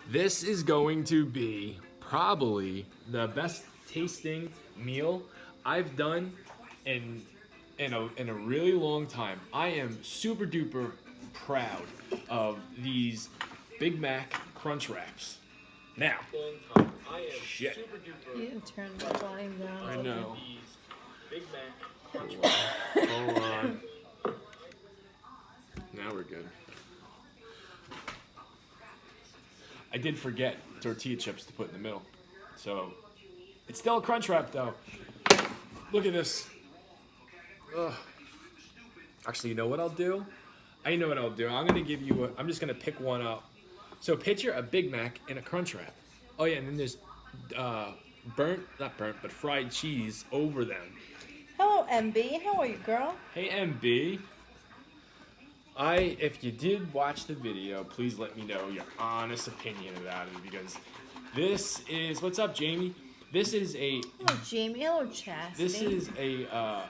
This is going to be probably the best tasting meal I've done in a really long time. I am super duper proud of these Big Mac Crunch Wraps. Now, I am Shit. super duper. You can turn the volume down. I know. Big Mac. Hold on. Now we're good. I did forget tortilla chips to put in the middle. So, it's still a Crunch Wrap though. Look at this. Ugh. Actually, you know what I'll do? I know what I'll do. I'm just gonna pick one up. So picture a Big Mac in a Crunch Wrap. Oh yeah, and then there's not burnt, but fried cheese over them. Hello, MB. How are you, girl? Hey MB. If you did watch the video, please let me know your honest opinion about it, because this is, what's up, Jamie? This is a Hello, Jamie. Hello, Chastity. This is a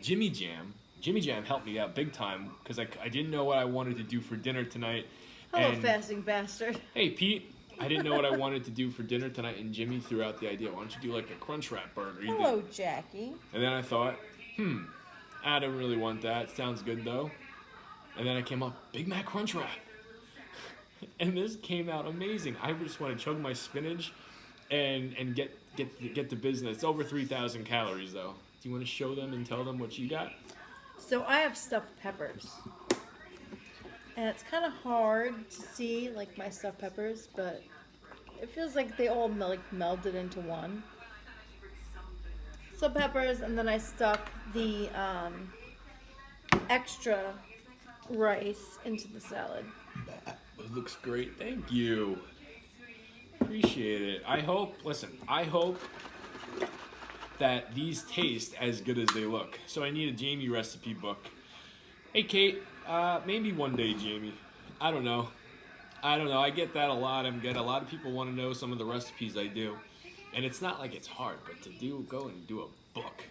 Jimmy Jam. Jimmy Jam helped me out big time because I didn't know what I wanted to do for dinner tonight. Hello, And, fasting bastard. hey, Pete. I didn't know what I wanted to do for dinner tonight, and Jimmy threw out the idea. Why don't you do like a Crunch Wrap burger? Hello, Jackie. And then I thought, I don't really want that. Sounds good though. And then I came up, Big Mac Crunch Wrap. And this came out amazing. I just want to chug my spinach and get to business. It's over 3,000 calories though. Do you want to show them and tell them what you got? So I have stuffed peppers. And it's kind of hard to see, like, my stuffed peppers, but it feels like they all melded into one. So peppers, and then I stuck the extra rice into the salad. It looks great. Thank you. Appreciate it. I hope that these taste as good as they look. So I need a Jamie recipe book. Hey, Kate. Maybe one day, Jamie. I don't know. I get that a lot. A lot of people want to know some of the recipes I do. And it's not like it's hard, but to go and do a book.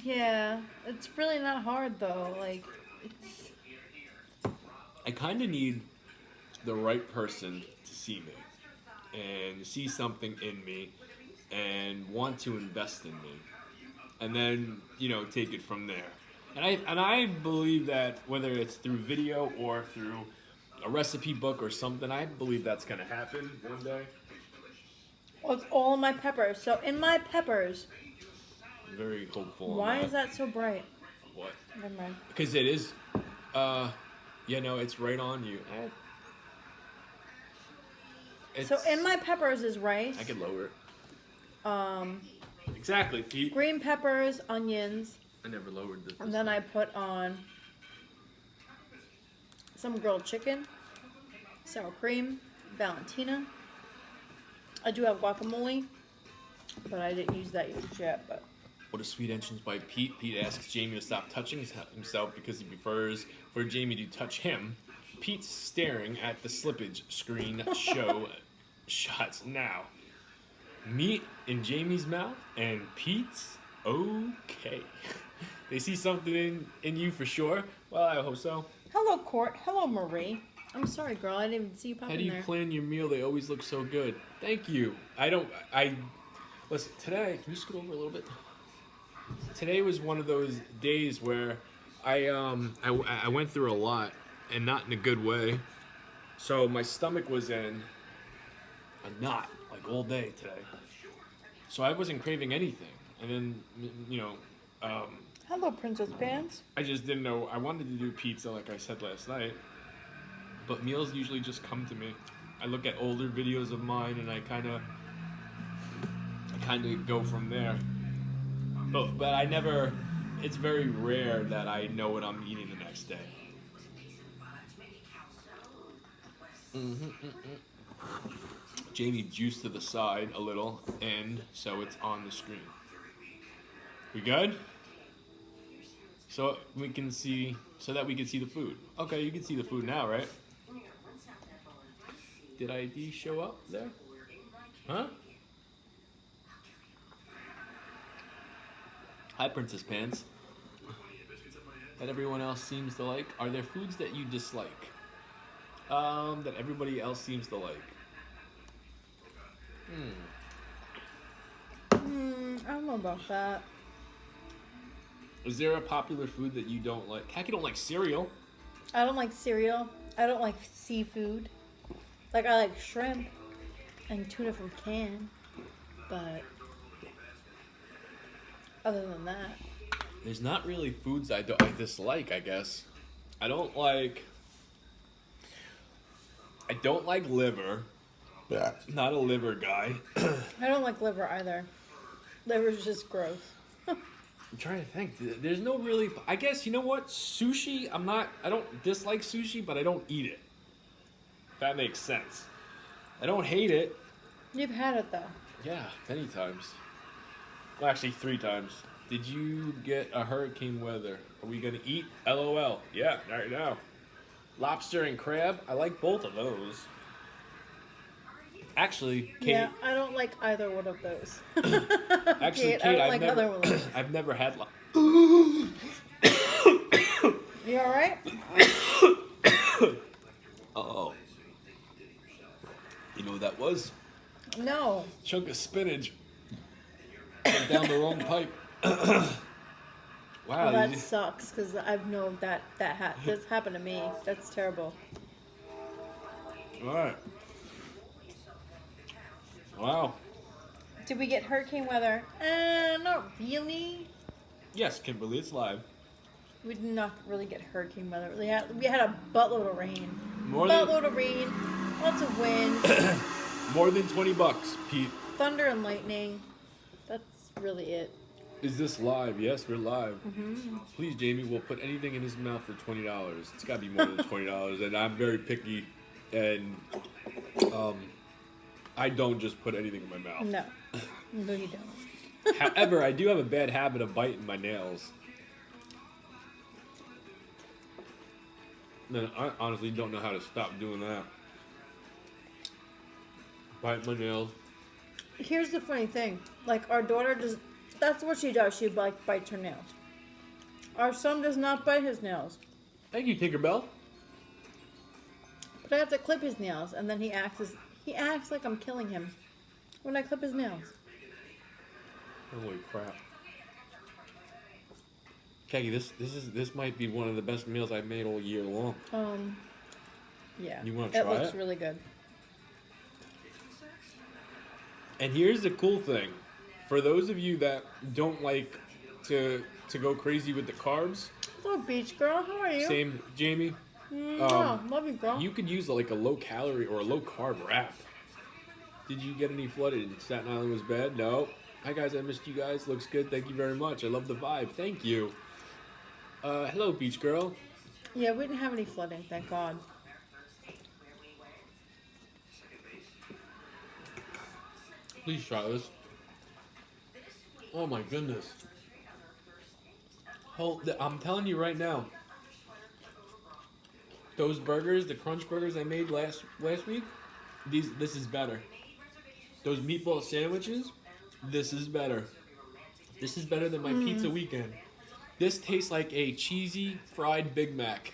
Yeah, it's really not hard, though. Like, it's... I kind of need the right person to see me and see something in me and want to invest in me. And then, take it from there. And I believe that whether it's through video or through a recipe book or something, I believe that's going to happen one day. Well, it's all in my peppers. So in my peppers... I'm very hopeful. Why is that so bright? What? Never mind. Because it is. It's right on you. So in my peppers is rice. I could lower it. Exactly, Pete. Green peppers, onions. I never lowered this. And then I put on some grilled chicken, sour cream, Valentina. I do have guacamole, but I didn't use that yet. But What a sweet entrance by Pete. Pete asks Jamie to stop touching himself because he prefers for Jamie to touch him. Pete's staring at the slippage screen show shots now. Meat in Jamie's mouth and Pete's okay. They see something in you for sure. Well, I hope so. hello, Court. Hello, Marie. I'm sorry, girl. I didn't even see you pop How in do you there. plan your meal? They always look so good. Thank you. Listen, today, can you scoot over a little bit? Today was one of those days where I went through a lot, and not in a good way. So my stomach was in a knot, like all day today. So I wasn't craving anything. And then, Hello, Princess Pants. I just didn't know. I wanted to do pizza, like I said last night. But meals usually just come to me. I look at older videos of mine, and I kind of go from there. But I never. It's very rare that I know what I'm eating the next day. Jamie juiced to the side a little, and so it's on the screen. We good? So that we can see the food. Okay, you can see the food now, right? Did ID show up there? Huh? Hi, Princess Pants. That everyone else seems to like. Are there foods that you dislike? that everybody else seems to like? I don't know about that. Is there a popular food that you don't like? Heck, you don't like cereal. I don't like cereal. I don't like seafood. Like, I like shrimp and tuna from can. But other than that, There's not really foods I dislike, I guess. I don't like liver. Yeah. Not a liver guy. I don't like liver either. Liver's just gross. I'm trying to think. There's no really. I guess you know what? Sushi. I don't dislike sushi, but I don't eat it. If that makes sense. I don't hate it. You've had it though. Yeah, many times. Well, actually, 3 times. Did you get a hurricane weather? Are we gonna eat? LOL. Yeah, right now. Lobster and crab. I like both of those. Actually, Kate. Yeah, I don't like either one of those. Actually, Kate, I don't like other ones. I've never had. You alright? Uh-oh. You know what that was? No. Chunk of spinach. Went down the wrong pipe. Wow. Well, that sucks because I've known that this happened to me. That's terrible. All right. Wow. Did we get hurricane weather? Not really. Yes, Kimberly, it's live. We did not really get hurricane weather. We had a buttload of rain. Lots of rain. Lots of wind. More than $20, Pete. Thunder and lightning. That's really it. Is this live? Yes, we're live. Please, Jamie, we'll put anything in his mouth for $20. It's got to be more than $20, and I'm very picky, and I don't just put anything in my mouth. No. No, you don't. However, I do have a bad habit of biting my nails. And I honestly don't know how to stop doing that. Bite my nails. Here's the funny thing. Like, our daughter that's what she does. She bites her nails. Our son does not bite his nails. Thank you, Tinkerbell. But I have to clip his nails, and then he acts like I'm killing him when I clip his nails. Holy crap. Keggy, this might be one of the best meals I've made all year long. Yeah. You want to try it? It looks really good. And here's the cool thing. For those of you that don't like to go crazy with the carbs, Hello, beach girl. How are you? same, Jamie, Love you, girl. you could use like a low calorie or a low carb wrap. Did you get any flooded? Staten Island was bad? No. Hi guys, I missed you guys. Looks good. Thank you very much. I love the vibe. Thank you. Hello, beach girl. Yeah, we didn't have any flooding, thank God. Please try this. Oh my goodness. I'm telling you right now. Those burgers, the crunch burgers I made last week, this is better. Those meatball sandwiches, this is better. This is better than my pizza weekend. This tastes like a cheesy fried Big Mac.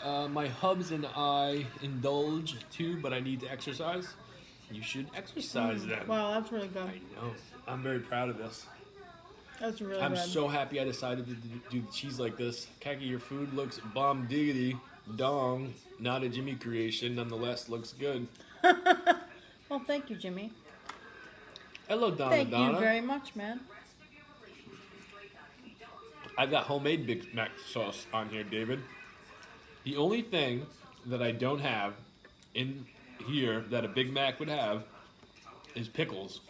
My hubs and I indulge too, but I need to exercise. You should exercise then. Wow, that's really good. I know. I'm very proud of this. That's really I'm good. so happy I decided to do the cheese like this. Kaki, your food looks bomb diggity dong. Not a Jimmy creation, nonetheless looks good. Well, thank you, Jimmy. Hello, Donna. Thank you very much, man. I've got homemade Big Mac sauce on here, David. The only thing that I don't have in here that a Big Mac would have is pickles.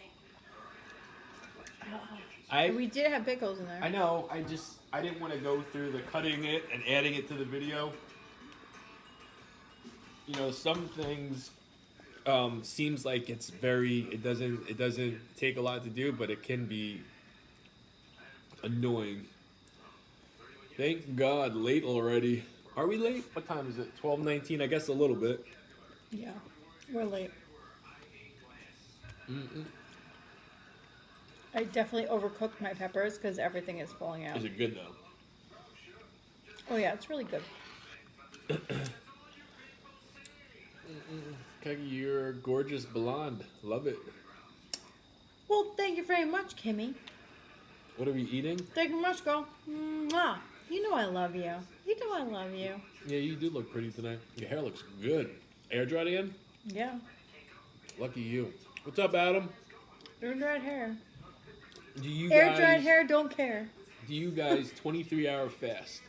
We did have pickles in there. I know. I didn't want to go through the cutting it and adding it to the video. You know, some things seems like it doesn't take a lot to do, but it can be annoying. Thank God, late already. Are we late? What time is it? 12:19. I guess a little bit. Yeah, we're late. I definitely overcooked my peppers because everything is falling out. Is it good though? Oh yeah, it's really good. Kagi, you're a gorgeous blonde. Love it. Well, thank you very much, Kimmy. What are we eating? Thank you very much, girl. Mwah. You know I love you. You know I love you. Yeah, you do look pretty tonight. Your hair looks good. Air dried again? Yeah. Lucky you. What's up, Adam? Air dried hair. Do you Air guys, dried hair, don't care. Do you guys 23-hour fast?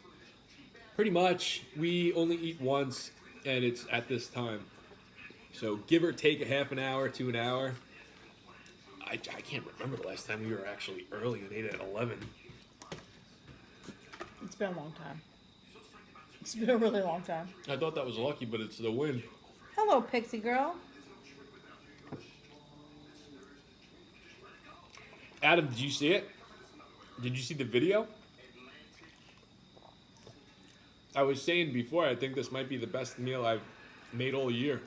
Pretty much. We only eat once, and it's at this time. So give or take a half an hour to an hour. I can't remember the last time we were actually early and ate at 11. It's been a long time. It's been a really long time. I thought that was lucky, but it's the win. Hello, Pixie girl. Adam, did you see it? Did you see the video? I was saying before, I think this might be the best meal I've made all year.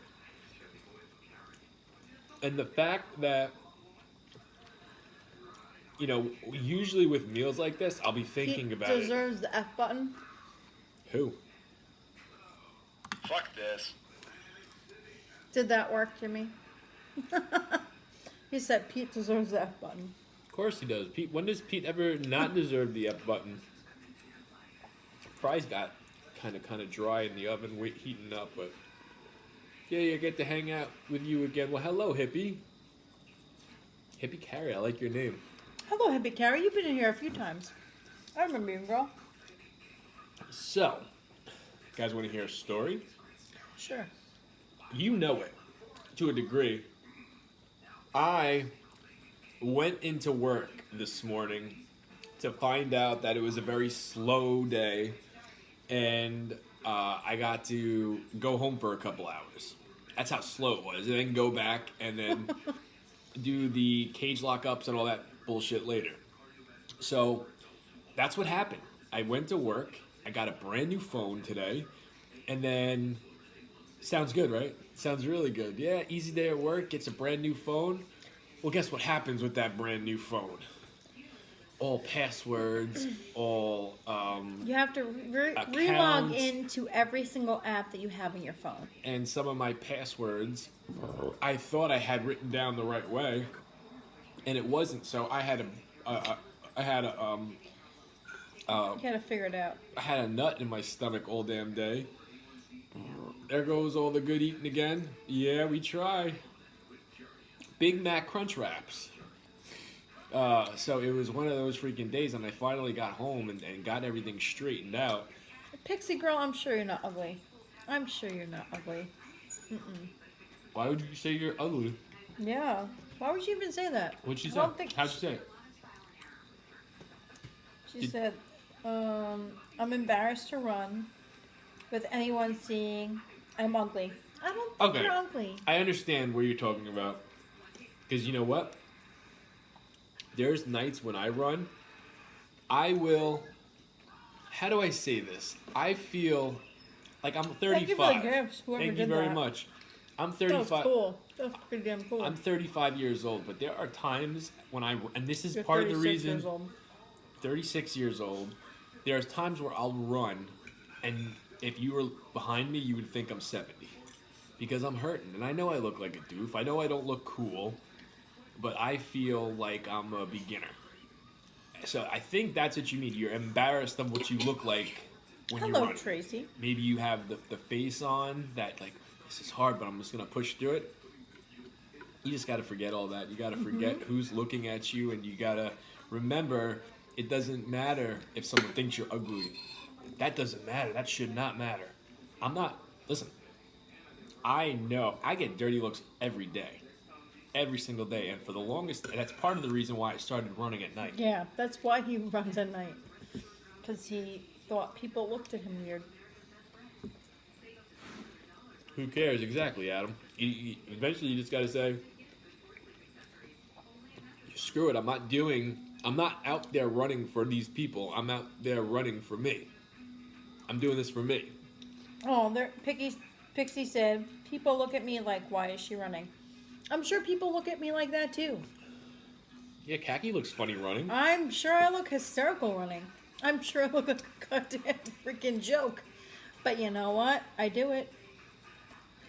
And the fact that, you know, usually with meals like this, I'll be thinking about it. Deserves the F button. Who? Fuck this. Did that work, Jimmy? He said Pete deserves the F button. Of course he does. Pete. When does Pete ever not deserve the F button? Fries got kind of dry in the oven, heating up, but yeah, I get to hang out with you again. Well, hello, Hippie. Hippie Carrie, I like your name. Hello, Hippie Carrie. You've been in here a few times. I remember you, girl. So, guys, want to hear a story? Sure. You know it to a degree. I went into work this morning to find out that it was a very slow day, and I got to go home for a couple hours. That's how slow it was. And then go back and then do the cage lockups and all that bullshit later. So that's what happened. I went to work. I got a brand new phone today, and then sounds good, right? Sounds really good. Yeah, easy day at work. Gets a brand new phone. Well, guess what happens with that brand new phone? All passwords, all You have to relog into every single app that you have on your phone. And some of my passwords, I thought I had written down the right way, and it wasn't. So I had You gotta figure it out. I had a nut in my stomach all damn day. There goes all the good eating again. Yeah, we try. Big Mac Crunch Wraps. So it was one of those freaking days, and I finally got home and got everything straightened out. Pixie girl, I'm sure you're not ugly. I'm sure you're not ugly. Why would you say you're ugly? Yeah. Why would you even say that? What'd she I say? don't think How'd she say it? She said, I'm embarrassed to run with anyone seeing I'm ugly. I don't think you're ugly. I understand what you're talking about. Because you know what? There's nights when I run, I will... How do I say this? I feel like I'm 35. Thank you for the gifts, whoever Thank you did very that. much. I'm That 35. was cool. That was pretty damn cool. I'm 35 years old, but there are times when and this is You're part of the 36 reason... years old. 36 years old. There's times where I'll run, and if you were behind me, you would think I'm 70. Because I'm hurting, and I know I look like a doof. I know I don't look cool, but I feel like I'm a beginner. So I think that's what you mean. You're embarrassed of what you look like when you Hello, run. Tracy. Maybe you have the face on that, like, this is hard, but I'm just going to push through it. You just got to forget all that. You got to forget who's looking at you, and you got to remember it doesn't matter if someone thinks you're ugly. That doesn't matter. That should not matter. Listen, I know I get dirty looks every day. Every single day. And for the longest, that's part of the reason why I started running at night. Yeah, that's why he runs at night. Because he thought people looked at him weird. Who cares? Exactly, Adam. Eventually, you just got to say, screw it. I'm not out there running for these people. I'm out there running for me. I'm doing this for me. Oh, Pixie said, people look at me like, why is she running? I'm sure people look at me like that too. Yeah, Khaki looks funny running. I'm sure I look hysterical running. I'm sure I look like a goddamn freaking joke. But you know what? I do it.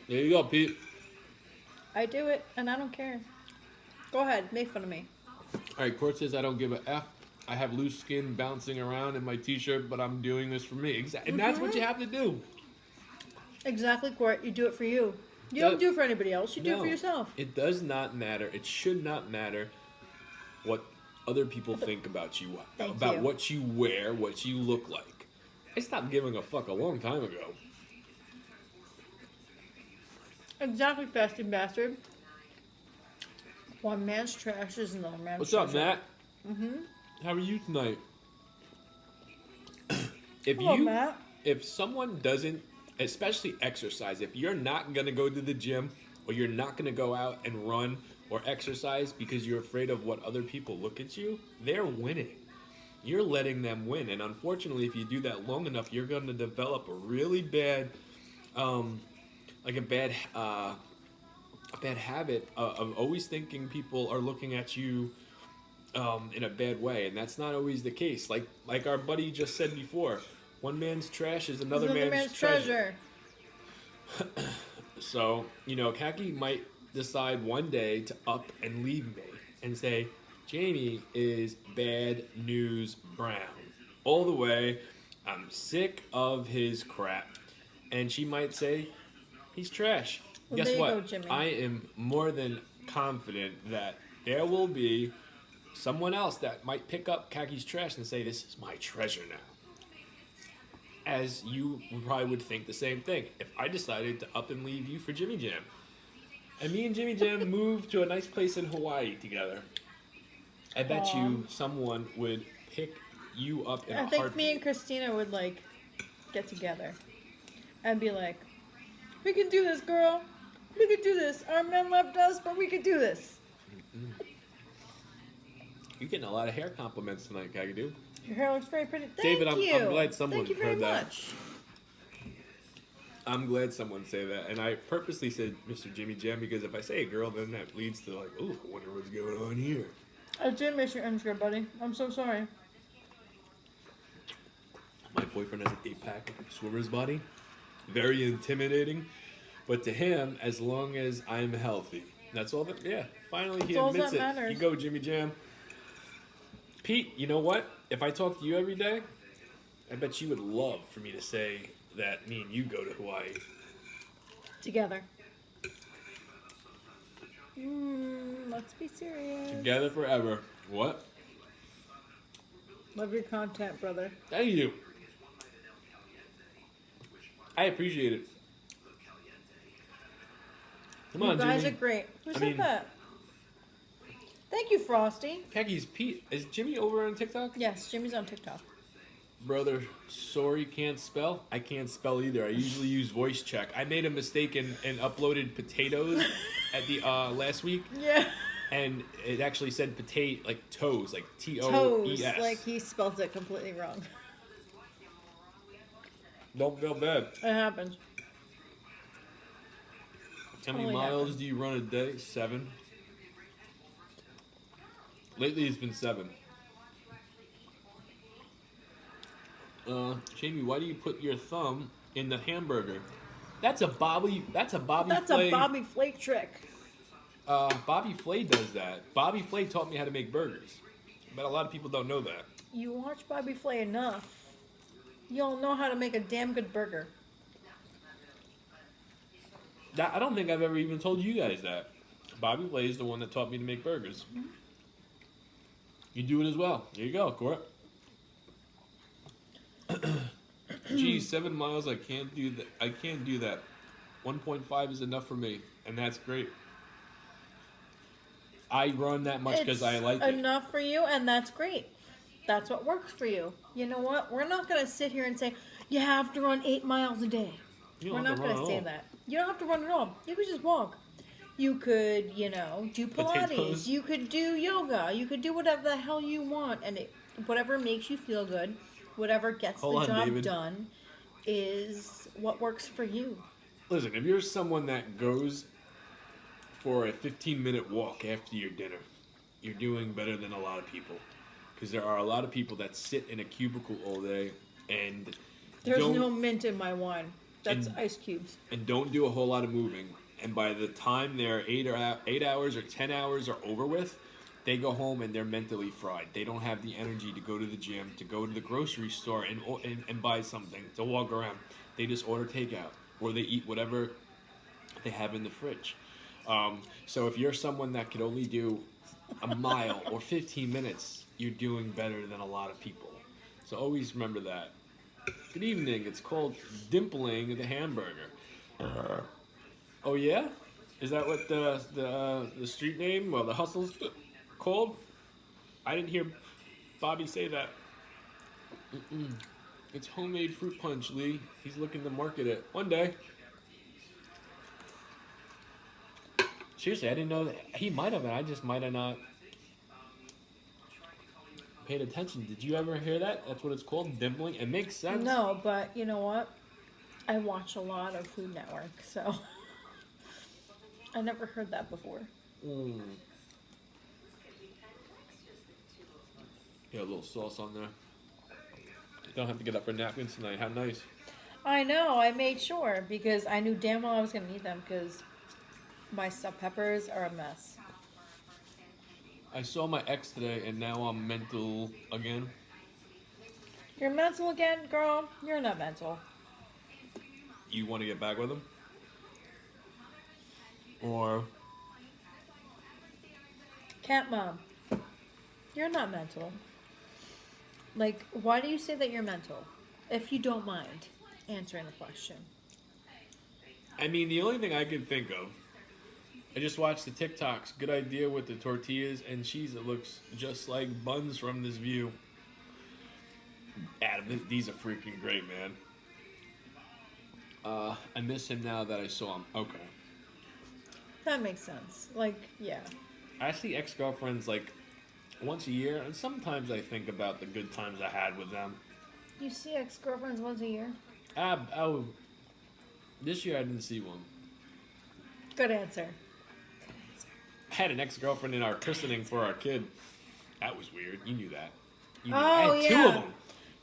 There you go, Pete. I do it, and I don't care. Go ahead, make fun of me. All right, Court says I don't give a F. I have loose skin bouncing around in my t-shirt, but I'm doing this for me. And that's what you have to do. Exactly, Court. You do it for you. You don't do it for anybody else. You do it for yourself. It does not matter. It should not matter what other people think about you, about what you wear, what you look like. I stopped giving a fuck a long time ago. Exactly, fasting bastard. One man's trash is another man's What's treasure. up, Matt? How are you tonight? Hello, Matt. If someone doesn't, especially exercise, if you're not gonna go to the gym or you're not gonna go out and run or exercise because you're afraid of what other people look at you, they're winning. You're letting them win, and unfortunately, if you do that long enough, you're gonna develop a really bad, like a bad habit of always thinking people are looking at you in a bad way, and that's not always the case. Like our buddy just said before, one man's trash is another man's treasure. So, Kaki might decide one day to up and leave me and say, Jamie is bad news Brown. All the way, I'm sick of his crap. And she might say, he's trash. Well, Guess there you what? go, Jimmy. I am more than confident that there will be someone else that might pick up Kaki's trash and say, this is my treasure now. As you probably would think the same thing. If I decided to up and leave you for Jimmy Jam, and me and Jimmy Jam moved to a nice place in Hawaii together, I bet you someone would pick you up in a heartbeat. I think me and Christina would, get together and be like, we can do this, girl. We can do this. Our men left us, but we can do this. You're getting a lot of hair compliments tonight, Kakadu. Your hair looks very pretty. David, Thank you. I'm glad someone Thank you very heard that. much. I'm glad someone said that. And I purposely said Mr. Jimmy Jam because if I say a girl, then that leads to oh, I wonder what's going on here. I did miss your intro, buddy. I'm so sorry. My boyfriend has an 8-pack swimmer's body. Very intimidating. But to him, as long as I'm healthy. That's all that, finally he admits it. Matters. You go, Jimmy Jam. Pete, you know what? If I talk to you every day, I bet you would love for me to say that me and you go to Hawaii. Together. Let's be serious. Together forever. What? Love your content, brother. Thank you. I appreciate it. Come on, you guys Jimmy. are great. Who said that? Thank you, Frosty. Kaki's Pete. Is Jimmy over on TikTok? Yes, Jimmy's on TikTok. Brother, sorry, can't spell. I can't spell either. I usually use voice check. I made a mistake and uploaded potatoes at the last week. Yeah. And it actually said potato, like toes, like Toes. Toes, like he spelled it completely wrong. Don't feel bad. It happens. How many miles do you run a day? 7. Lately it's been 7. Jamie, why do you put your thumb in the hamburger? That's a Bobby Flay trick. Bobby Flay does that. Bobby Flay taught me how to make burgers. But a lot of people don't know that. You watch Bobby Flay enough, you'll know how to make a damn good burger. I don't think I've ever even told you guys that. Bobby Flay is the one that taught me to make burgers. Mm-hmm. You do it as well. Here you go, Cora. Geez, 7 miles. I can't do that. 1.5 is enough for me, and that's great. I run that much because I like it. Enough for you, and that's great. That's what works for you. You know what? We're not going to sit here and say, you have to run 8 miles a day. We're not going to say that. You don't have to run at all. You could just walk. You could, do Pilates. Potatoes. You could do yoga. You could do whatever the hell you want. And whatever makes you feel good, whatever gets the job done is what works for you. Listen, if you're someone that goes for a 15-minute walk after your dinner, you're doing better than a lot of people. Because there are a lot of people that sit in a cubicle all day and There's no mint in my wine. That's ice cubes. And don't do a whole lot of moving. And by the time their 8 hours or 10 hours are over with, they go home and they're mentally fried. They don't have the energy to go to the gym, to go to the grocery store and buy something, to walk around. They just order takeout or they eat whatever they have in the fridge. So if you're someone that could only do a mile or 15 minutes, you're doing better than a lot of people. So always remember that. Good evening. It's called Dimpling the Hamburger. Oh yeah? Is that what the street name? Well, the hustle's called? I didn't hear Bobby say that. It's homemade fruit punch, Lee. He's looking to market it one day. Seriously, I didn't know that. He might have, and I just might have not paid attention. Did you ever hear that? That's what it's called, dimpling. It makes sense. No, but you know what? I watch a lot of Food Network, so I never heard that before. Mm. Got a little sauce on there. You don't have to get up for napkins tonight. How nice. I know. I made sure because I knew damn well I was going to need them because my stuffed peppers are a mess. I saw my ex today, and now I'm mental again. You're mental again, girl? You're not mental. You want to get back with him? Or... Cat Mom, you're not mental. Like, why do you say that you're mental? If you don't mind answering the question. I mean, the only thing I can think of, I just watched the TikToks. Good idea with the tortillas and cheese. It looks just like buns from this view. Adam, these are freaking great, man. I miss him now that I saw him. Okay. That makes sense. Like, yeah. I see ex-girlfriends like once a year, and sometimes I think about the good times I had with them. You see ex-girlfriends once a year? This year I didn't see one. Good answer. I had an ex-girlfriend in our christening for our kid. That was weird. You knew that. Oh, I had two of them.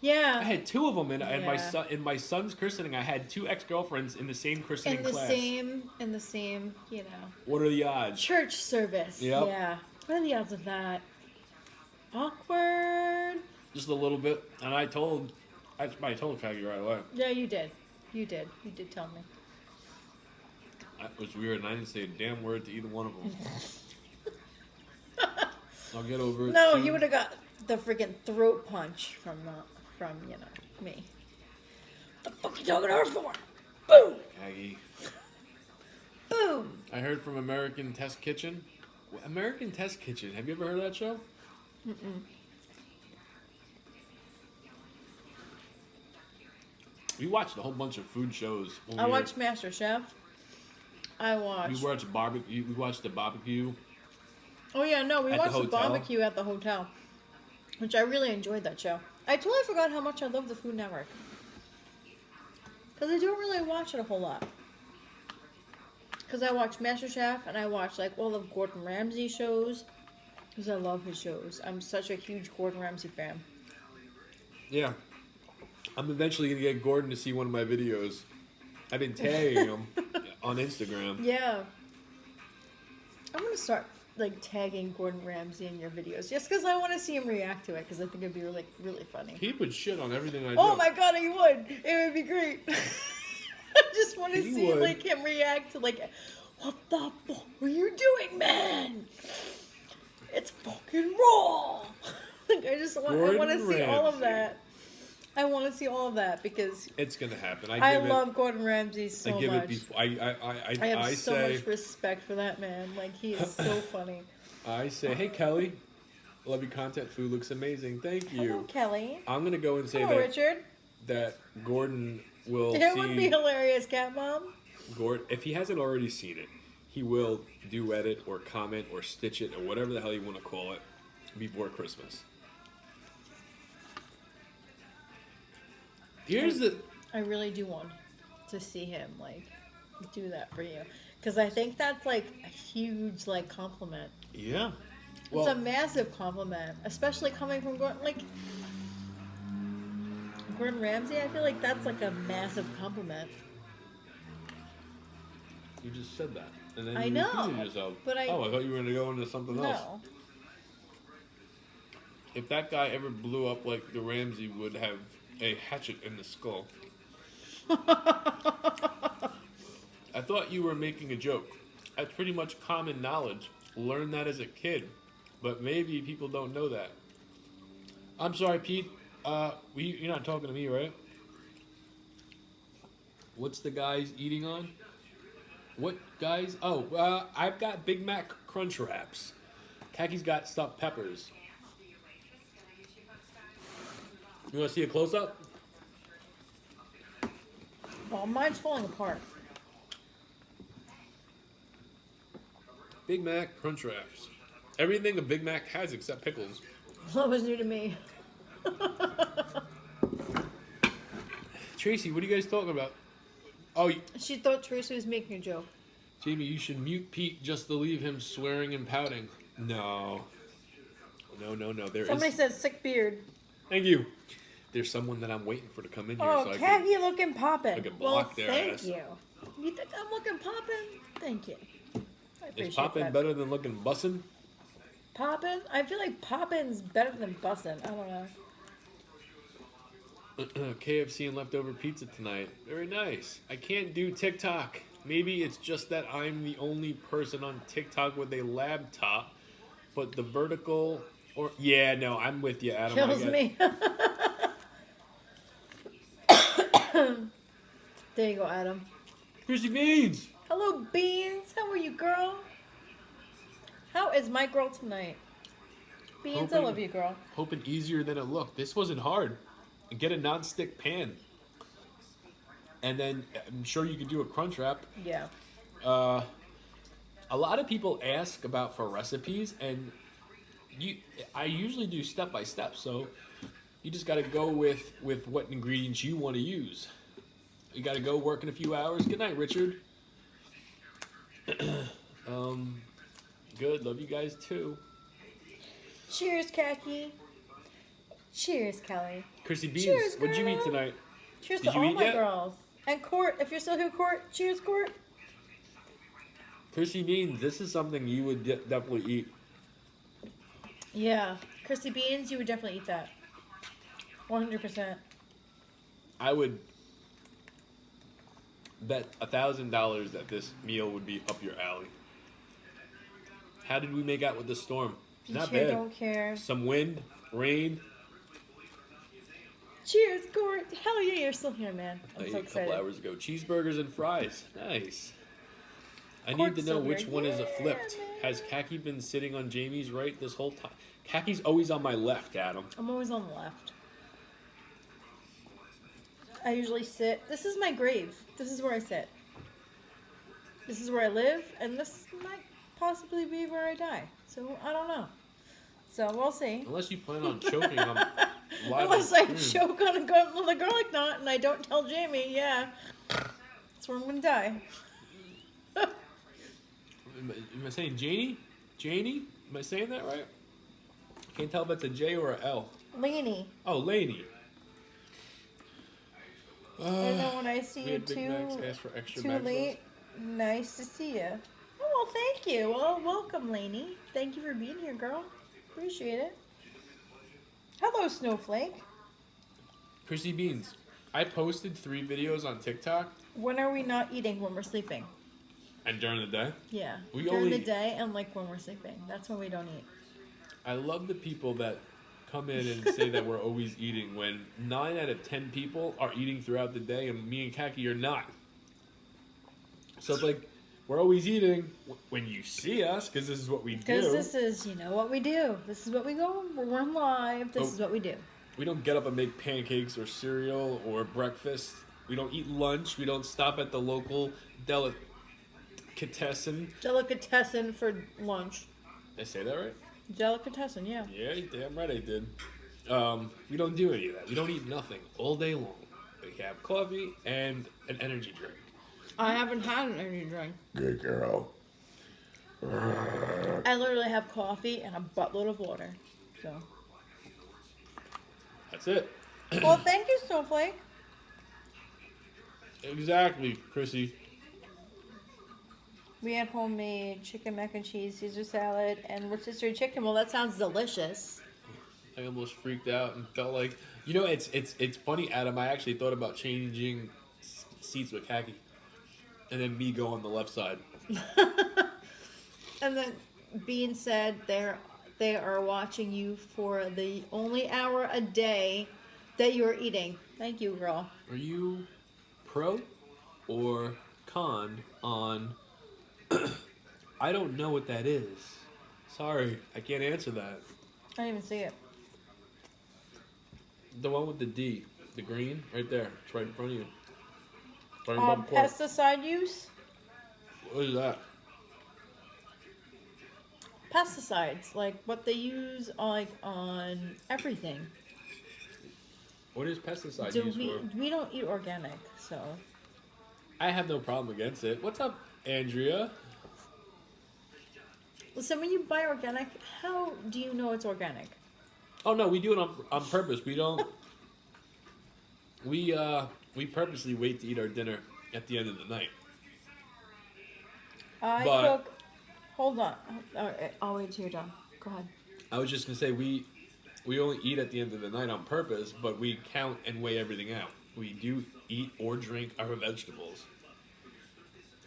Yeah. I had two of them in my son's christening. I had two ex-girlfriends in the same christening class. In the same, you know. What are the odds? Church service. Yep. Yeah. What are the odds of that? Awkward. Just a little bit. And I told Peggy right away. Yeah, you did. You did tell me. That was weird, and I didn't say a damn word to either one of them. I'll get over it. No, soon. you would have got the freaking throat punch from me. What the fuck you talking to her for? Boom! Peggy. Boom! I heard from American Test Kitchen. American Test Kitchen. Have you ever heard of that show? Mm-mm. We watched a whole bunch of food shows. I watched MasterChef. We watched barbecue. We watched the barbecue. Oh yeah, no, we At watched the the hotel? barbecue at the hotel, which I really enjoyed that show. I totally forgot how much I love the Food Network because I don't really watch it a whole lot. Because I watch MasterChef and I watch like all of Gordon Ramsay shows because I love his shows. I'm such a huge Gordon Ramsay fan. Yeah. I'm eventually going to get Gordon to see one of my videos. I've been tagging him on Instagram. Yeah. I'm going to start like tagging Gordon Ramsay in your videos just because I want to see him react to it because I think it'd be really, really funny. He would shit on everything I do. Oh my god, he would. It would be great. I just want to He see would. like him react to like, what the fuck were you doing, man? It's fucking raw. Like I want to see all of Ramsay. that. I want to see all of that because It's going to happen. I love Gordon Ramsay so much. I have so say, much respect for that man. Like he is so funny. I say, hey Kelly, love your content. Food looks amazing. Thank you. Hello, Kelly. I'm going to go and say Hello, Richard. that Gordon will It would be hilarious, Cat Mom. Gordon, if he hasn't already seen it, he will duet it or comment or stitch it or whatever the hell you want to call it before Christmas. I really do want to see him like do that for you because I think that's like a huge like compliment. Yeah. It's a massive compliment, especially coming from Gordon Ramsay. I feel like that's like a massive compliment. You just said that. And then I you know, repeated yourself. but I thought you were going to go into something else. no. If that guy ever blew up like the Ramsey would have a hatchet in the skull. I thought you were making a joke. That's pretty much common knowledge. Learned that as a kid. But maybe people don't know that. I'm sorry, Pete. You're not talking to me, right? What's the guys eating on? What guys? Oh, I've got Big Mac Crunch Wraps. Kaki's got stuffed peppers. You want to see a close-up? Well, mine's falling apart. Big Mac Crunch Wraps. Everything a Big Mac has except pickles. That was new to me. Tracy, what are you guys talking about? Oh, She thought Tracy was making a joke. Jamie, you should mute Pete just to leave him swearing and pouting. No. Somebody said sick beard. Thank you. There's someone that I'm waiting for to come in here Oh, so Khaki looking poppin'. I can Well, block their thank ass. you. You think I'm looking poppin'? Thank you. I appreciate Is poppin' that. better than looking bussin'? Poppin'? I feel like poppin's better than bussin'. I don't know. KFC and leftover pizza tonight. Very nice. I can't do TikTok. Maybe it's just that I'm the only person on TikTok with a laptop, but the vertical or yeah, no, I'm with you, Adam. Kills me. There you go, Adam. Chrissy Beans. Hello, Beans. How are you, girl? How is my girl tonight? Beans, I love you, girl. Hoping easier than it looked. This wasn't hard. Get a non-stick pan. And then I'm sure you could do a crunch wrap. Yeah. A lot of people ask about for recipes, and I usually do step by step. So you just got to go with what ingredients you want to use. You got to go work in a few hours. Good night, Richard. Good. Love you guys too. Cheers, Khaki. Cheers, Kelly. Chrissy Beans, Cheers, what'd you eat girl. tonight? Cheers Did to you all eat my yet? girls. And Court, if you're still here, Court. Cheers, Court. Chrissy Beans, this is something you would definitely eat. Yeah. Chrissy Beans, you would definitely eat that. 100%. I would bet $1,000 that this meal would be up your alley. How did we make out with the storm? Not Sure bad. don't care. Some wind, rain. Cheers, Court. Hell yeah, you're still here, man. I I'm ate so a couple excited. hours ago. Cheeseburgers and fries. Nice. I need Court's to know still which here. one is a Yeah, flipped. man. Has Khaki been sitting on Jamie's right this whole time? Kaki's always on my left, Adam. I'm always on the left. I usually sit. This is my grave. This is where I sit. This is where I live, and this might possibly be where I die. So I don't know. So we'll see. Unless you plan on choking on live Unless on I stream. choke on a garlic knot and I don't tell Jamie, yeah, that's where I'm gonna die. Am I saying Janie? Janie? Am I saying that right? Can't tell if it's a J or a L. Laney. Oh, Laney. And then when I see we you had Big Macs, asked for extra too Macs late, nice to see you. Oh, well, thank you. Well, welcome, Laney. Thank you for being here, girl. Appreciate it. Hello, Snowflake. Chrissy Beans. I posted 3 videos on TikTok. When are we not eating? When we're sleeping. And during the day? Yeah. We During only- the day and like when we're sleeping. That's when we don't eat. I love the people that come in and say that we're always eating when 9 out of 10 people are eating throughout the day and me and Kaki are not. So it's like, we're always eating when you see us because this is what we do. Because this is, you know what we do. This is what we go. We're on live. This is what we do. We don't get up and make pancakes or cereal or breakfast. We don't eat lunch. We don't stop at the local delicatessen. Delicatessen for lunch. Did I say that right? Delicatessen, yeah. Yeah, you damn right I did. We don't do any of that. We don't eat nothing all day long. We have coffee and an energy drink. I haven't had an energy drink. Good girl. I literally have coffee and a buttload of water. So. That's it. Well, thank you, Snowflake. Exactly, Chrissy. We had homemade chicken mac and cheese, Caesar salad, and rotisserie chicken. Well, that sounds delicious. I almost freaked out and felt like, you know, it's funny, Adam. I actually thought about changing seats with khaki, and then me go on the left side. And then Bean said they are watching you for the only hour a day that you are eating. Thank you, girl. Are you pro or con on? I don't know what that is. Sorry, I can't answer that. I didn't even see it. The one with the D, the green, right there. It's right in front of you. Right above pork. Pesticide use? What is that? Pesticides, like what they use on everything. What is pesticide used for? We don't eat organic, so. I have no problem against it. What's up, Andrea? Listen, when you buy organic, how do you know it's organic? Oh no, we do it on purpose. We don't. We purposely wait to eat our dinner at the end of the night. I cook. Hold on. All right, I'll wait till you're done. Go ahead. I was just gonna say we only eat at the end of the night on purpose, but we count and weigh everything out. We do eat or drink our vegetables.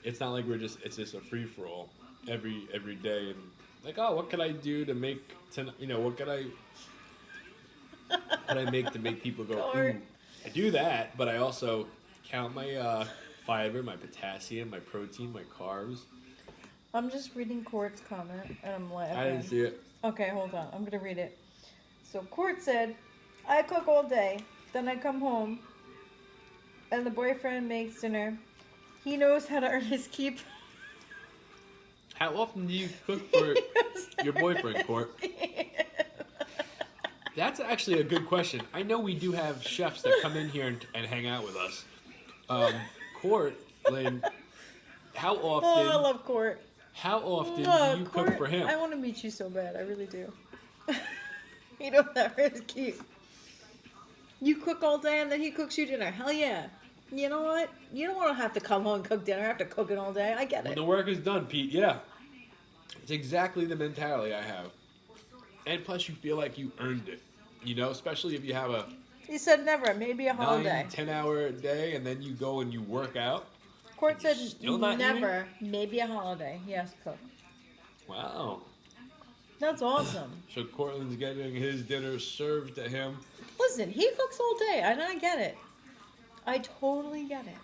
It's not like it's just a free for all every day and like, oh, what can I do to make what can I make to make people go, ooh. I do that, but I also count my fiber, my potassium, my protein, my carbs. I'm just reading Court's comment, and I'm laughing. I didn't see it. Okay, hold on. I'm going to read it. So Court said, I cook all day, then I come home, and the boyfriend makes dinner. He knows how to earn his keep. How often do you cook for your boyfriend, Court? That's actually a good question. I know we do have chefs that come in here and hang out with us. Court, Lynn, how often... Oh, I love Court. How often do you Court, cook for him? I want to meet you so bad. I really do. He knows how to earn his keep. You cook all day and then he cooks you dinner. Hell yeah. You know what? You don't want to have to come home and cook dinner after cooking all day. I get it. When the work is done, Pete, yeah. It's exactly the mentality I have. And plus you feel like you earned it. You know, especially if you have a... He said never, maybe a holiday. 9-10 hour day and then you go and you work out. Court said never, maybe a holiday. He has to cook. Wow. That's awesome. So Cortland's getting his dinner served to him. Listen, he cooks all day, and I get it. I totally get it.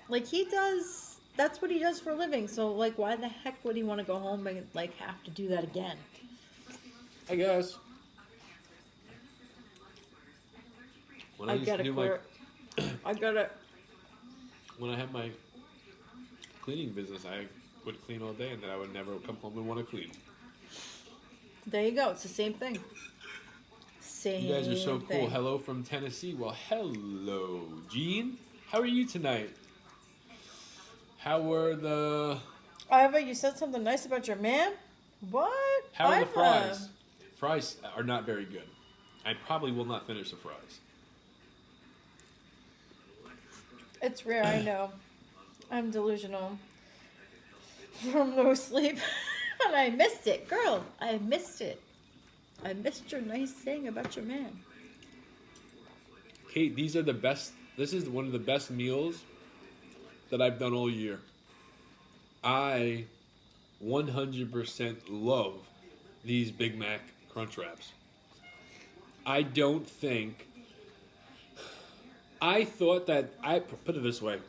Like, he does... That's what he does for a living, so, like, why the heck would he want to go home and, like, have to do that again? I guess. When I get it, Court. I get it. When I had my cleaning business, I would clean all day, and then I would never come home and want to clean. There you go. It's the same thing. Same. You guys are so thing. cool. Hello from Tennessee. Well, hello, Gene. How are you tonight? How were the... Ivor, you said something nice about your man? What? How are the fries? Fries are not very good. I probably will not finish the fries. It's rare, I know. I'm delusional from no sleep. And I missed it. Girl, I missed it. I missed your nice thing about your man. Kate, these are the best. This is one of the best meals that I've done all year. I 100% love these Big Mac Crunch Wraps. I don't think... I thought that... I put it this way.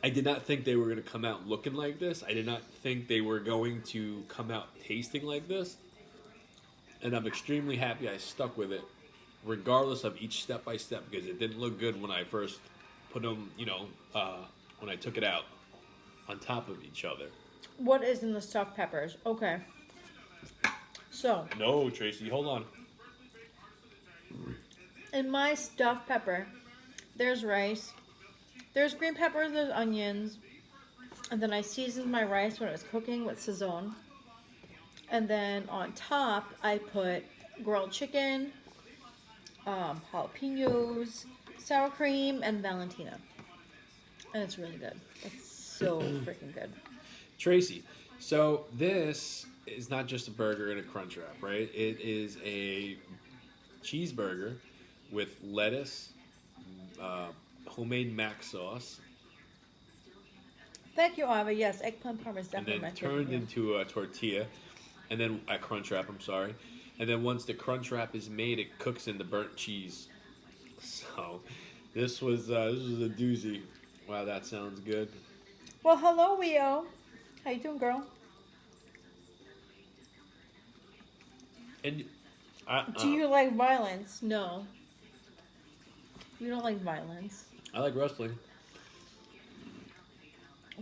I did not think they were going to come out looking like this. I did not think they were going to come out tasting like this. And I'm extremely happy I stuck with it, regardless of each step by step, because it didn't look good when I first put them, when I took it out on top of each other. What is in the stuffed peppers? Okay. So. No, Tracy, hold on. In my stuffed pepper, there's rice, there's green peppers, there's onions, and then I seasoned my rice when it was cooking with Sazon. And then on top, I put grilled chicken, jalapenos, sour cream, and Valentina. And it's really good. It's so freaking good. Tracy. So this is not just a burger and a crunch wrap, right? It is a cheeseburger with lettuce, uh, homemade mac sauce, Thank you, Ava. Yes, eggplant parm is and definitely then my favorite turned meal. into a tortilla, and then a crunch wrap. I'm sorry, and then once the crunch wrap is made, it cooks in the burnt cheese. So this was a doozy. Wow, that sounds good. Well, hello, Leo. How you doing, girl? And Do you like violence? No. You don't like violence. I like wrestling.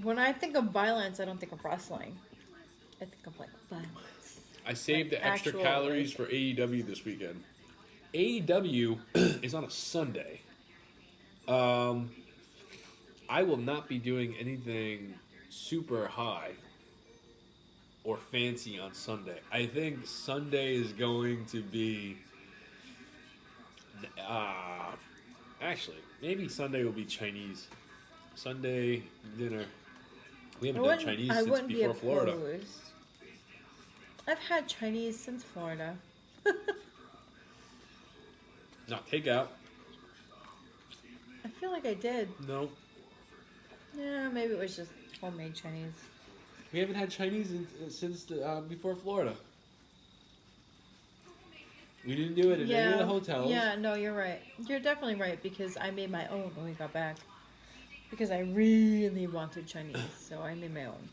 When I think of violence, I don't think of wrestling. I think of like violence. I saved Like the extra actual, calories like- for AEW this weekend. AEW is on a Sunday. I will not be doing anything super high or fancy on Sunday. I think Sunday is going to be. Actually, maybe Sunday will be Chinese. Sunday dinner. We haven't done Chinese I since wouldn't before be Florida. opposed. I've had Chinese since Florida. Not takeout. I feel like I did. No. Yeah, maybe it was just homemade Chinese. We haven't had Chinese since before Florida. We didn't do it in any of the hotels. Yeah, no, you're right. You're definitely right because I made my own when we got back. Because I really wanted Chinese, so I made my own.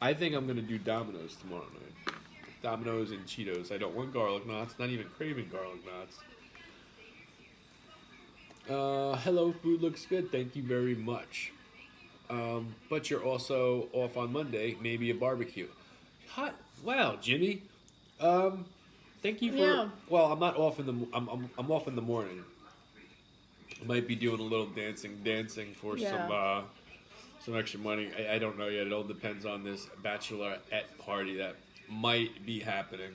I think I'm going to do Domino's tomorrow night. Domino's and Cheetos. I don't want garlic knots, not even craving garlic knots. Hello, food looks good. Thank you very much. But you're also off on Monday, maybe a barbecue. Hot. Wow, Jimmy. Thank you for. Yeah. Well, I'm not off in the. I'm off in the morning. I might be doing a little dancing for some extra money. I don't know yet. It all depends on this bachelorette party that might be happening.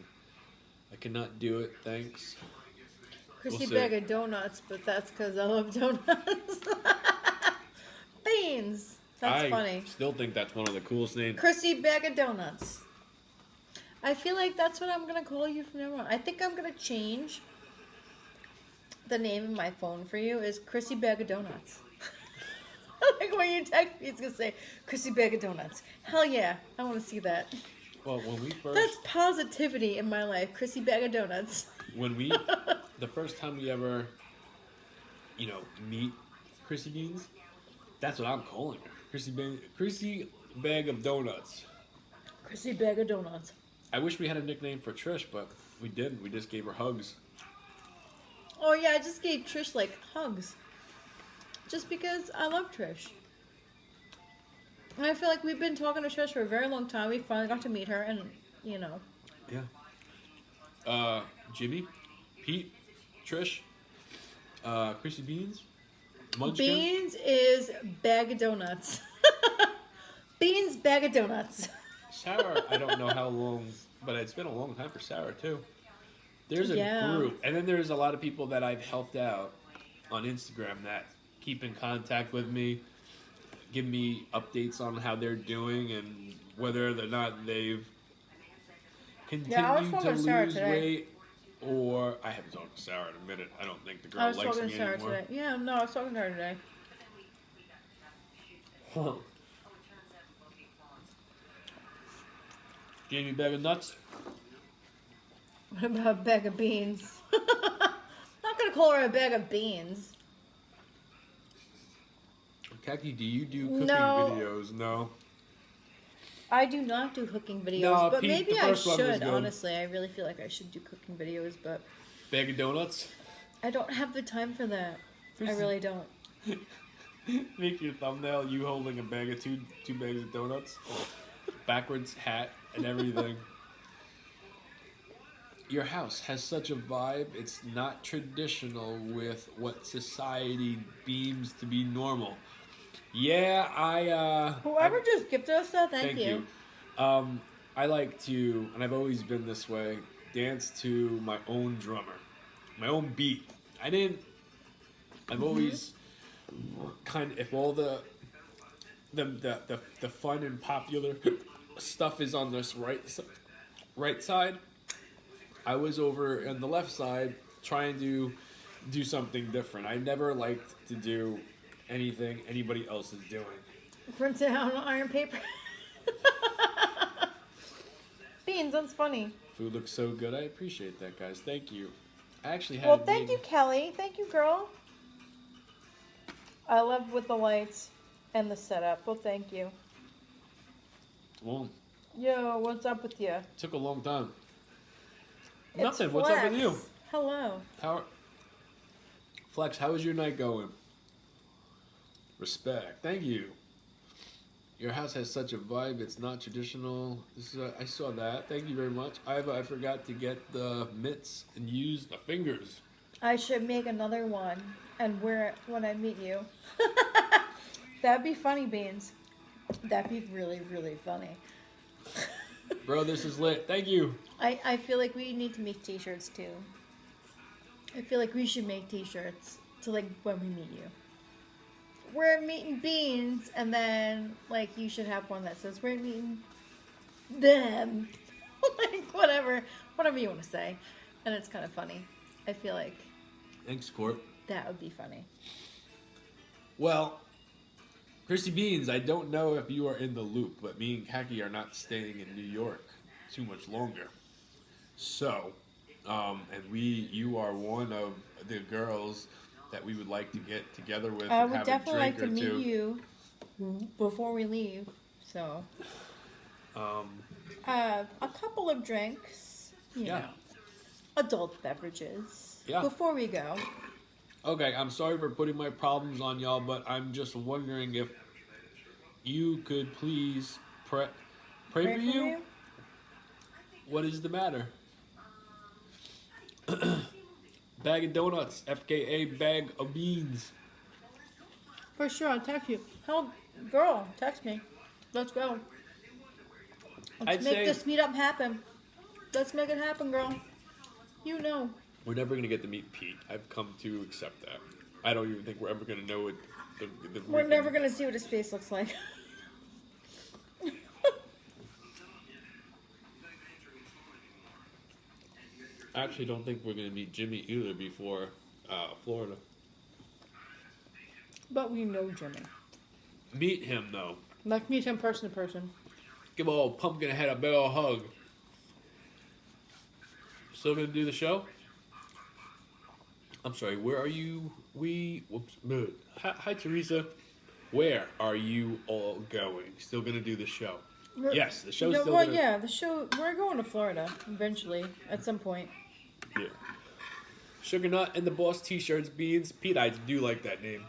I cannot do it. Thanks. Crispy see. bag of donuts, but that's because I love donuts. Beans. That's funny. I still think that's one of the coolest names. Crispy bag of donuts. I feel like that's what I'm going to call you from now on. I think I'm going to change the name of my phone for you is Crispy bag of donuts. Like when you text me, it's going to say Crispy bag of donuts. Hell yeah. I want to see that. Well, when we first. That's positivity in my life. Crispy bag of donuts. When we. The first time we ever, meet Chrissy Beans, that's what I'm calling her. Chrissy bag of donuts. Crispy bag of donuts. I wish we had a nickname for Trish, but we didn't. We just gave her hugs. Oh yeah, I just gave Trish like hugs. Just because I love Trish. And I feel like we've been talking to Trish for a very long time. We finally got to meet her and, Yeah. Jimmy, Pete, Trish, Chrissy Beans, Munchkin. Beans is bag of donuts. Beans bag of donuts. Sarah, I don't know how long, but it's been a long time for Sarah too. There's a group, and then there's a lot of people that I've helped out on Instagram that keep in contact with me, give me updates on how they're doing and whether or not they've continued to lose weight. Or I haven't talked to Sarah in a minute. I don't think the girl likes me anymore. I was talking to Sarah today. Yeah, no, I was talking to her today. Huh. Jamie bag of nuts. What about a bag of beans? Not gonna call her a bag of beans. Kaki, do you do cooking No. videos? No. I do not do cooking videos, No, but Pete, maybe the I first one was should. good. Honestly, I really feel like I should do cooking videos, but Bag of donuts. I don't have the time for that. I really don't. Make your thumbnail you holding a bag of two bags of donuts, backwards hat and everything. Your house has such a vibe. It's not traditional with what society deems to be normal. Yeah, Whoever just gifted us that, thank you. I like to, and I've always been this way, dance to my own drummer, my own beat. I've always kind of, if all the fun and popular stuff is on this right side. I was over on the left side trying to do something different. I never liked to do anything anybody else is doing. Print it out on iron paper. Beans, that's funny. Food looks so good. I appreciate that, guys. Thank you. I actually had. Well, thank you, Kelly. Thank you, girl. I love with the lights and the setup. Well, thank you. Well, Yo, what's up with you? took a long time. It's Nothing. What's up with you? Flex. Hello. Flex, how is your night going? Respect. Thank you. Your house has such a vibe. It's not traditional. I saw that. Thank you very much. I forgot to get the mitts and use the fingers. I should make another one and wear it when I meet you. That'd be funny, Beans. That'd be really, really funny. Bro, this is lit. Thank you. I feel like we need to make t-shirts too. I feel like we should make t-shirts to like when we meet you. We're meeting Beans, and then like you should have one that says we're meeting them. Like whatever you want to say. And it's kind of funny. I feel like Thanks, Court. that would be funny. Well, Chrissy Beans, I don't know if you are in the loop, but me and Kaki are not staying in New York too much longer. So, you are one of the girls that we would like to get together with. I and would have definitely a like drink to or meet two. you before we leave. So, a couple of drinks, you Yeah. know, adult beverages Yeah. before we go. Okay, I'm sorry for putting my problems on y'all, but I'm just wondering if you could please pray for you. What is the matter? Bag of donuts, FKA bag of beans. For sure, I'll text you. Hell, girl, text me. Let's go. Let's make this meetup happen. Let's make it happen, girl. You know. We're never gonna get to meet Pete. I've come to accept that. I don't even think we're ever gonna know it. We're never gonna see what his face looks like. I actually don't think we're gonna meet Jimmy either before Florida. But we know Jimmy. Meet him though. Like meet him person to person. Give a old pumpkin head a big old hug. Still gonna do the show? I'm sorry, where are you? Hi Teresa. Where are you all going? Still gonna do the show? Yes, the show's still gonna... yeah, the show, we're going to Florida eventually, at some point. Yeah. Sugar Nut and the Boss t-shirts, Beans. Pete, I do like that name.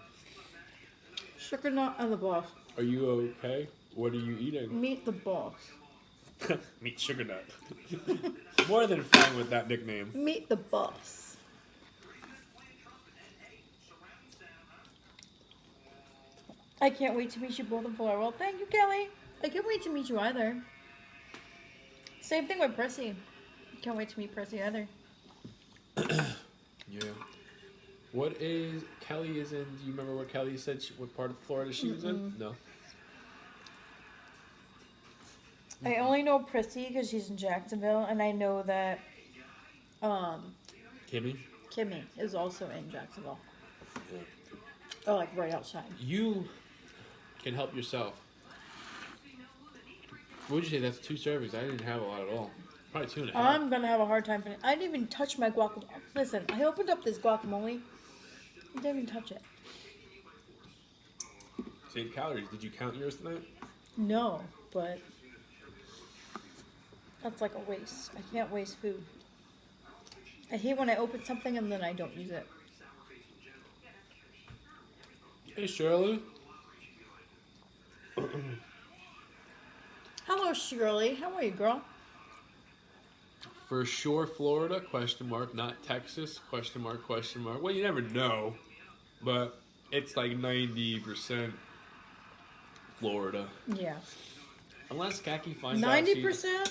Sugar Nut and the Boss. Are you okay? What are you eating? Meet the Boss. Meet Sugar Nut. More than fine with that nickname. Meet the Boss. I can't wait to meet you both in Florida. Well, thank you, Kelly. I can't wait to meet you either. Same thing with Prissy. Can't wait to meet Prissy either. Yeah. What is... Kelly is in... Do you remember what Kelly said? What part of Florida she was in? No. I only know Prissy because she's in Jacksonville, and I know that Kimmy? Kimmy is also in Jacksonville. Yeah. Oh, like right outside. You can help yourself. What would you say? That's 2 servings. I didn't have a lot at all. Probably 2.5. I'm gonna have a hard time finishing. I didn't even touch my guacamole. Listen, I opened up this guacamole. I didn't even touch it. It's 8 calories. Did you count yours tonight? No, but that's like a waste. I can't waste food. I hate when I open something and then I don't use it. Hey, Shirley. Hello, Shirley. How are you, girl? For sure, Florida, question mark, not Texas, question mark, question mark. Well, you never know, but it's like 90% Florida. Yeah. Unless Kaki finds out 90%?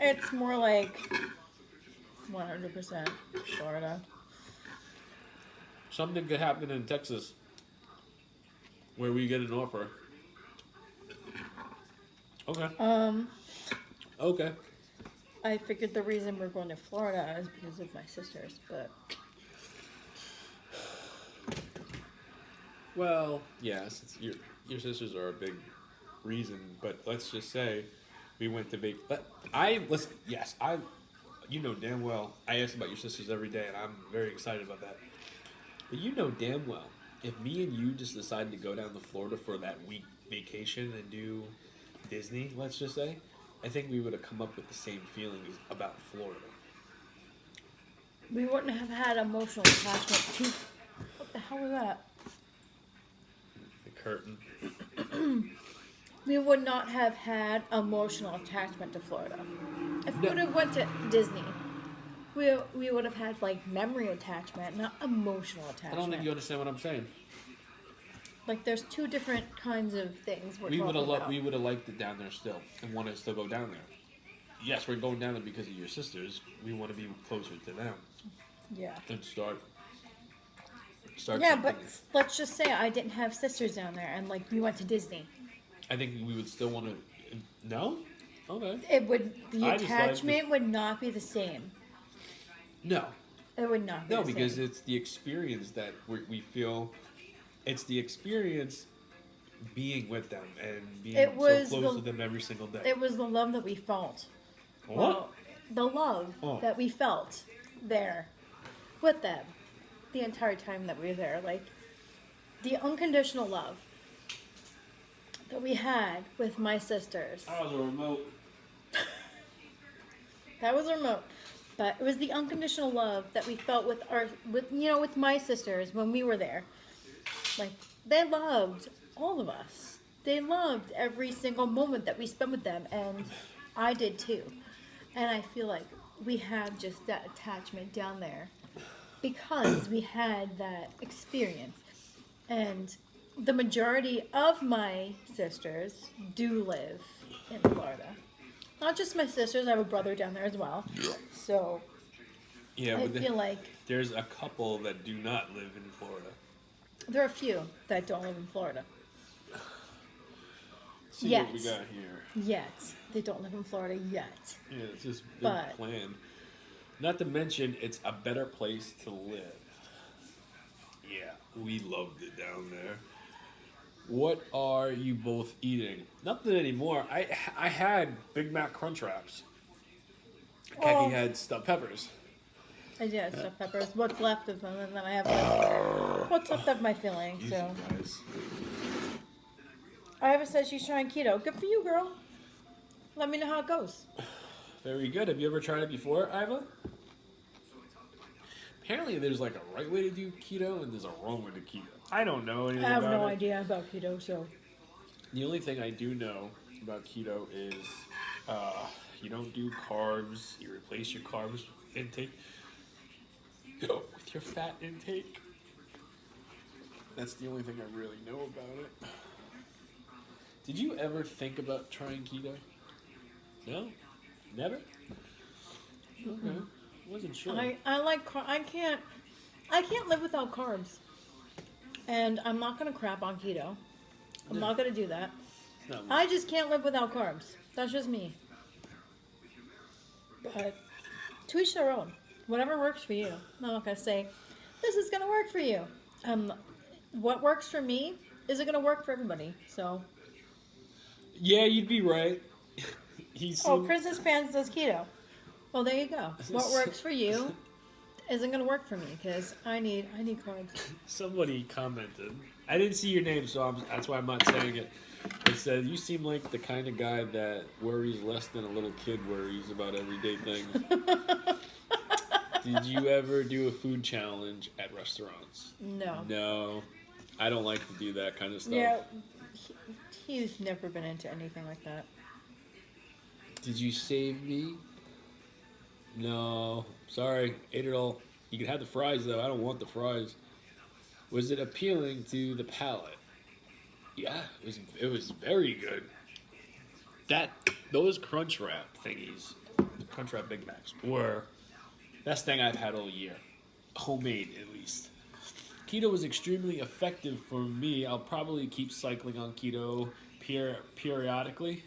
It's more like 100% Florida. something could happen in Texas where we get an offer. Okay. Um, Okay. I figured the reason we're going to Florida is because of my sisters, but Well, yes, it's your sisters are a big reason, but let's just say we went to vac. But I listen. Yes, I. You know damn well I ask about your sisters every day, and I'm very excited about that. But you know damn well if me and you just decided to go down to Florida for that week vacation and do Disney, let's just say, I think we would have come up with the same feelings about Florida. we wouldn't have had emotional attachment to. What the hell was that? The curtain. We would not have had emotional attachment to Florida. If we No. would have went to Disney, we would have had like memory attachment, not emotional I attachment. don't think you understand what I'm saying. Like there's two different kinds of things we're We would talking have about. we would have liked it down there still and wanted to still go down there. Yes, we're going down there because of your sisters. We want to be closer to them Yeah. and start. Yeah, but something. let's just say I didn't have sisters down there, and like we went to Disney. I think we would still want to. No. Okay. It would the I just like attachment would not be the same. No. It would not be No, the because same. it's the experience that we feel. It's the experience being with them and being It was so close the- to them every single day. It was the love that we felt. What? Well, the love Oh. that we felt there with them the entire time that we were there. Like the unconditional love that we had with my sisters. I was a remote. That was remote. But it was the unconditional love that we felt with my sisters when we were there. Like they loved all of us. They loved every single moment that we spent with them, and I did too. And I feel like we had just that attachment down there because we had that experience. And the majority of my sisters do live in Florida. Not just my sisters, I have a brother down there as well. So Yeah, I but feel like there's a couple that do not live in Florida. there are a few that don't live in Florida. See Yet. what we got here. Yet. They don't live in Florida yet. Yeah, it's just big But- plan. Not to mention, it's a better place to live. Yeah, we loved it down there. What are you both eating? Nothing anymore. I had Big Mac Crunch Wraps. Keki Oh. had stuffed peppers. I did have stuffed peppers. What's left of them, and then I have like, what's left of my filling. You So guys. Iva says she's trying keto. Good for you, girl. Let me know how it goes. Very good. Have you ever tried it before, Iva? Apparently, there's like a right way to do keto and there's a wrong way to keto. I don't know anything I have about no it. idea about keto, so The only thing I do know about keto is you don't do carbs. You replace your carbs intake with your fat intake. That's the only thing I really know about it. Did you ever think about trying keto? No? Never? Okay. Wasn't sure. I like I can't live without carbs, and I'm not gonna crap on keto. I'm not gonna do that. No. I just can't live without carbs. That's just me. But to each their own. Whatever works for you. I'm not gonna say this is gonna work for you. What works for me isn't gonna work for everybody. So. Yeah, you'd be right. Oh, Princess Pants does keto. Well, there you go. What works for you isn't gonna work for me because I need carbs. Somebody commented. I didn't see your name, so that's why I'm not saying it. It said, you seem like the kind of guy that worries less than a little kid worries about everyday things. Did you ever do a food challenge at restaurants? No. No. I don't like to do that kind of stuff. Yeah, he's never been into anything like that. Did you save me? No. Sorry. Ate it all. You can have the fries, though. I don't want the fries. Was it appealing to the palate? Yeah, it was very good. Those Crunch Wrap thingies, the Crunch Wrap Big Macs, were best thing I've had all year. Homemade, at least. Keto was extremely effective for me. I'll probably keep cycling on keto periodically.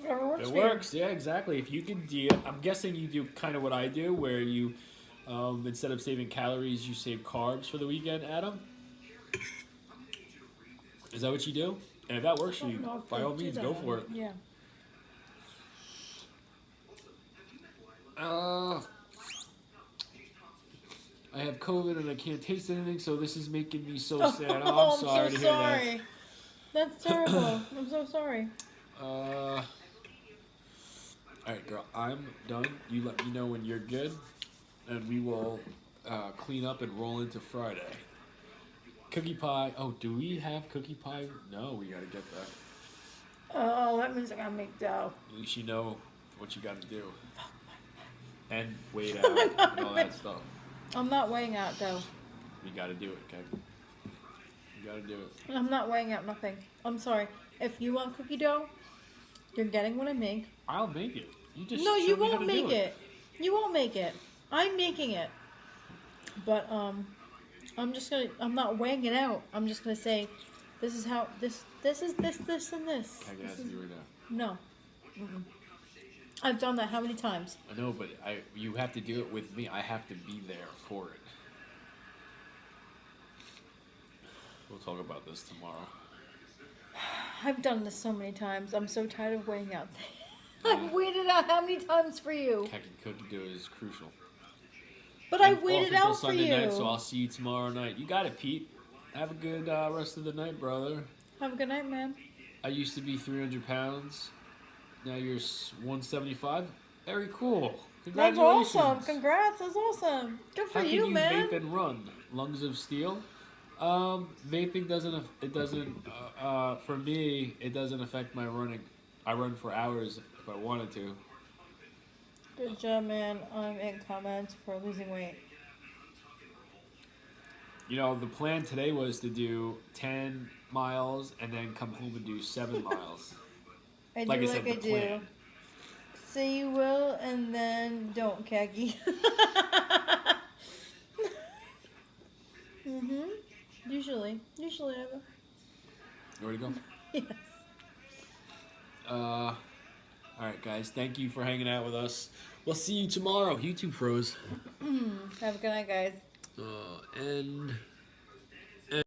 Whatever works It for you. works, yeah, exactly. If you can do, I'm guessing you do kind of what I do, where you, instead of saving calories, you save carbs for the weekend, Adam. Is that what you do? And if that works for you, No, by all means, go for it. Yeah. I have COVID and I can't taste anything, so this is making me so Oh, sad. Oh, I'm sorry so to hear sorry. That's terrible. I'm so sorry. that. All right, girl, I'm done. You let me know when you're good, and we will clean up and roll into Friday. Cookie pie. Oh, do we have cookie pie? No, we gotta get that. Oh, that means I gotta make dough. At least you know what you gotta do. And wait out and all that stuff. I'm not weighing out dough. You gotta do it, okay? You gotta do it. I'm not weighing out nothing. I'm sorry. If you want cookie dough, you're getting what I make. I'll make it. You just No, show you me how won't to make do it. You won't make it. I'm making it. But I'm just gonna. I'm not weighing it out. I'm just gonna say, this is how this is this and this. I can ask you right now. No. Mm-mm. I've done that how many times? I know, but you have to do it with me. I have to be there for it. We'll talk about this tomorrow. I've done this so many times. I'm so tired of weighing out. I've weighed it out how many times for you? Cookie dough is crucial. But I I'm weighed it off until out for Sunday you. night, so I'll see you tomorrow night. You got it, Pete. Have a good rest of the night, brother. Have a good night, man. I used to be 300 pounds. Now you're 175. Very cool. That's Congratulations. awesome. Congrats. That's awesome. Good for How you, can you man. vape and run? Lungs of steel? Vaping doesn't, for me, it doesn't affect my running. I run for hours if I wanted to. Good job, man. I'm in comments for losing weight. You know, the plan today was to do 10 miles and then come home and do 7 miles. I Like do I said, like I the do. plan. Say you will and then don't, Kaggy. Usually I will. Ready to go? Yes. Alright, guys. Thank you for hanging out with us. We'll see you tomorrow. YouTube froze. Have a good night, guys. And...